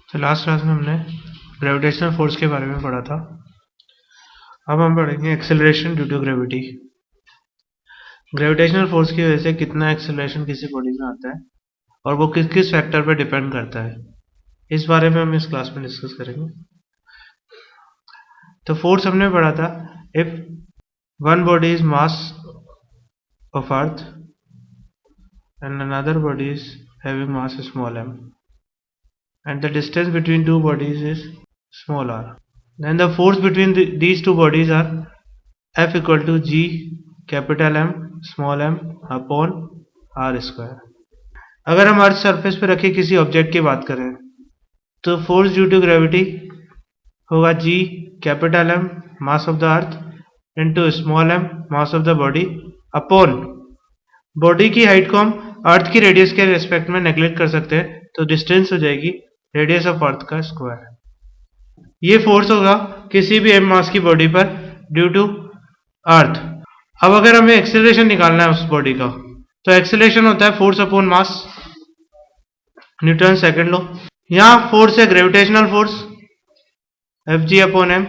तो last class में हमने ग्रेविटेशनल फोर्स के बारे में पढ़ा था। अब हम पढ़ेंगे acceleration due to gravity. Gravitational force की वजह से कितना एक्सेलरेशन किसी बॉडी में आता है और वो किस किस फैक्टर पर डिपेंड करता है, इस बारे में हम इस क्लास में डिस्कस करेंगे। तो फोर्स हमने पढ़ा था, if one body is mass of earth and another body is having mass small m and the distance between two bodies is small r, then the force between these two bodies are F equal to G capital M small m upon r square। अगर हम earth surface पे रखे किसी object की बात करें तो force due to gravity होगा G capital M mass of the earth into small m mass of the body upon body की हाइट को हम अर्थ की रेडियस के रेस्पेक्ट में नेग्लेक्ट कर सकते हैं, तो डिस्टेंस हो जाएगी रेडियस ऑफ अर्थ का स्क्वायर। ये फोर्स होगा किसी भी m मास की बॉडी पर ड्यू टू अर्थ। अब अगर हमें एक्सेलरेशन निकालना है उस बॉडी का, तो एक्सेलरेशन होता है force upon mass, Newton second law. यहाँ फोर्स है gravitational force Fg upon m।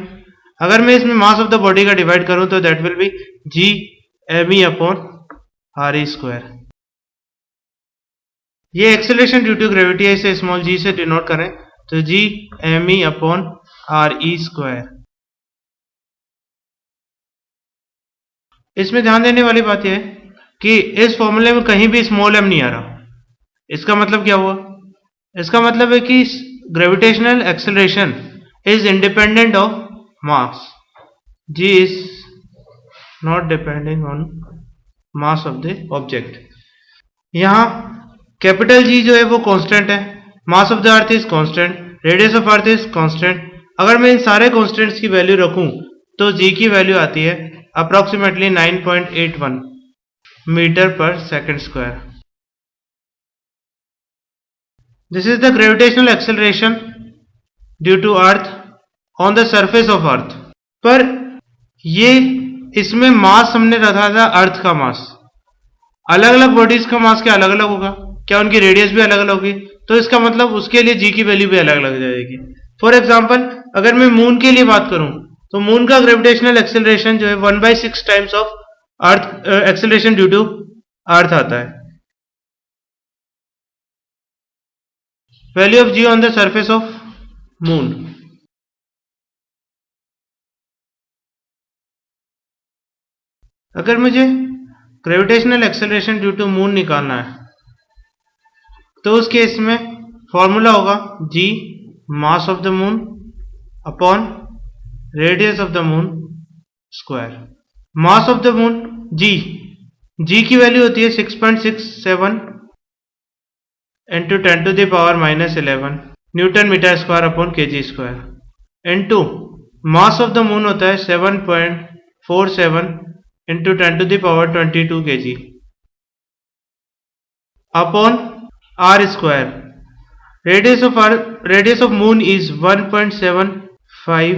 अगर मैं इसमें मास ऑफ द बॉडी का डिवाइड करूं तो that will be G me upon r square. ये एक्सेलरेशन ड्यू टू ग्रेविटी है, इसे स्मॉल g से डिनोट करें तो G me upon r square. इसमें ध्यान देने वाली बात यह है कि इस फॉर्मूले में कहीं भी स्मॉल m नहीं आ रहा। इसका मतलब क्या हुआ? इसका मतलब है कि gravitational acceleration is independent of mass. G is not depending on mass of the object. यहाँ कैपिटल G जो है वो कांस्टेंट है, मास of the earth is constant, radius of earth is constant. अगर मैं इन सारे कांस्टेंट्स की वैल्यू रखूं तो G की वैल्यू आती है approximately 9.81 metre per second square. This is the gravitational acceleration due to earth on the surface of earth. पर ये इसमें मास हमने रखा था अर्थ का मास। अलग अलग बॉडीज का मास क्या अलग अलग होगा? क्या उनकी रेडियस भी अलग अलग होगी? तो इसका मतलब उसके लिए G की वैल्यू भी अलग अलग जाएगी। फॉर एग्जाम्पल अगर मैं मून के लिए बात करूं तो मून का ग्रेविटेशनल एक्सेलरेशन जो है 1/6 times of earth acceleration due to earth आता है। Value of G on the surface of moon. अगर मुझे gravitational acceleration due to moon निकालना है तो उस केस में फॉर्मूला होगा G mass of the moon upon radius of the moon square. Mass of the moon G की value होती है 6.67 into 10 to the power -11 newton metre square upon kg square into mass of the moon होता है 7.47 into 10 to the power 22 kg upon r square. Radius of moon is 1.75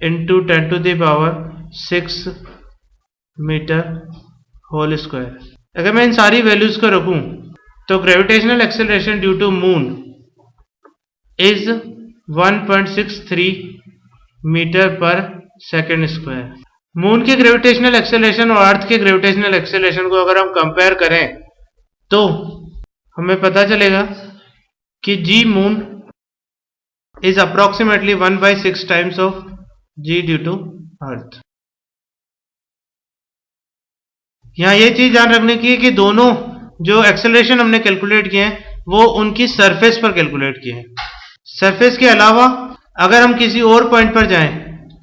into 10 to the power 6 metre whole square. अगर मैं इन सारी values को रखूं तो gravitational acceleration due to moon is 1.63 metre per second square. Moon के gravitational acceleration और earth के ग्रेविटेशनल एक्सेलरेशन को अगर हम कंपेयर करें तो हमें पता चलेगा कि G moon is approximately 1/6 times of G due to earth. यहाँ ये चीज ध्यान रखने की है कि दोनों जो एक्सेलरेशन हमने कैलकुलेट किए हैं वो उनकी सरफेस पर कैलकुलेट किए हैं। सरफेस के अलावा अगर हम किसी और पॉइंट पर जाएं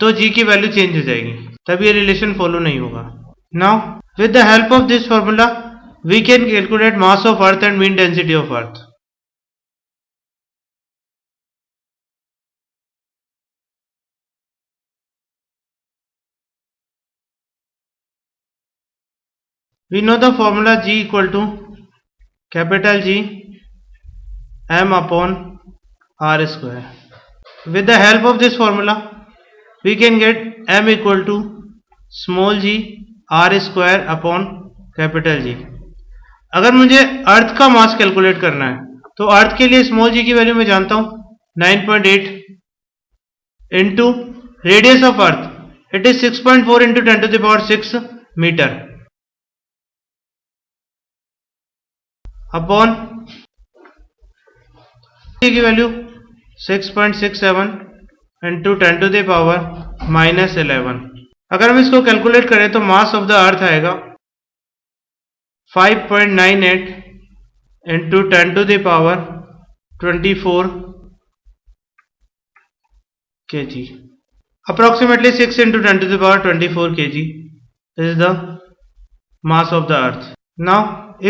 तो G की वैल्यू चेंज हो जाएगी, तब ये रिलेशन फॉलो नहीं होगा। Now with the help of this formula we can calculate mass of earth and mean density of earth. We know the formula G equal to capital G m upon r square. With the help of this formula, we can get m equal to small g r square upon capital G. अगर मुझे अर्थ का mass calculate करना है तो अर्थ के लिए small g की value मैं जानता हूं 9.8 into radius of earth, it is 6.4 into 10 to the power 6 meter upon की value 6.67 into 10 to the power -11। अगर हम इसको कैलकुलेट करें तो मास ऑफ द अर्थ आएगा 5.98 into 10 to the power 24 kg, approximately 6 into 10 to the power 24 kg is the mass of the earth. Now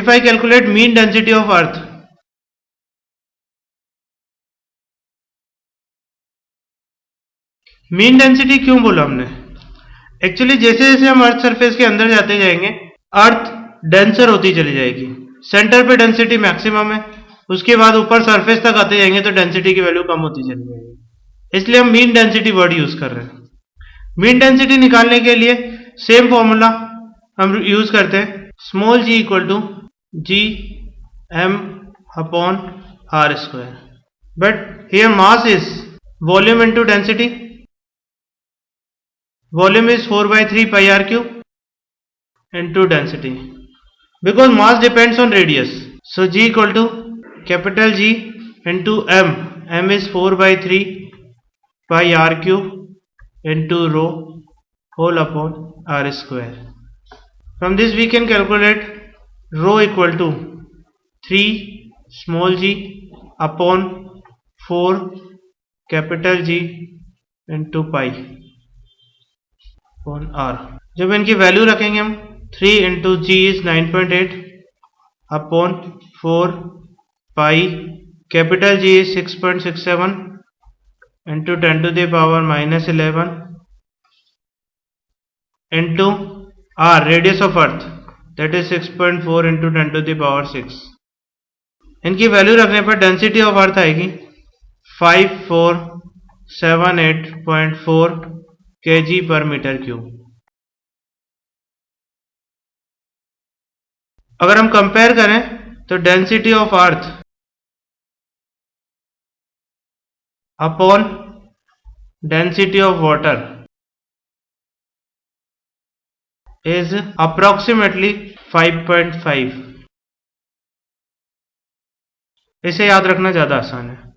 if I calculate mean density of earth, mean density क्यों बोला हमने, actually जैसे जैसे हम earth surface के अंदर जाते जाएंगे अर्थ डेंसर होती चली जाएगी। सेंटर पे डेंसिटी मैक्सिमम है, उसके बाद ऊपर सरफेस तक आते जाएंगे तो डेंसिटी की वैल्यू कम होती चली जाएगी, इसलिए हम मीन डेंसिटी वर्ड यूज कर रहे हैं। मीन डेंसिटी निकालने के लिए सेम फॉर्मूला हम यूज करते हैं, small G equal to G M upon R square, but here mass is volume into density, volume is 4 by 3 pi r cube into density, because mass depends on radius, so G equal to capital G into m, m is 4 by 3 pi r cube into rho whole upon r square. From this we can calculate rho equal to 3 small g upon 4 capital G into pi upon r। जब इनकी value रखेंगे हम 3 into G is 9.8 upon 4 pi capital G is 6.67 into 10 to the power -11 into R radius of earth that is 6.4 into 10 to the power 6। इनकी value रखने पर density of अर्थ आएगी 5478.4 kg पर metre cube. अगर हम कंपेयर करें तो density of earth upon density of water is approximately 5.5। इसे याद रखना ज्यादा आसान है।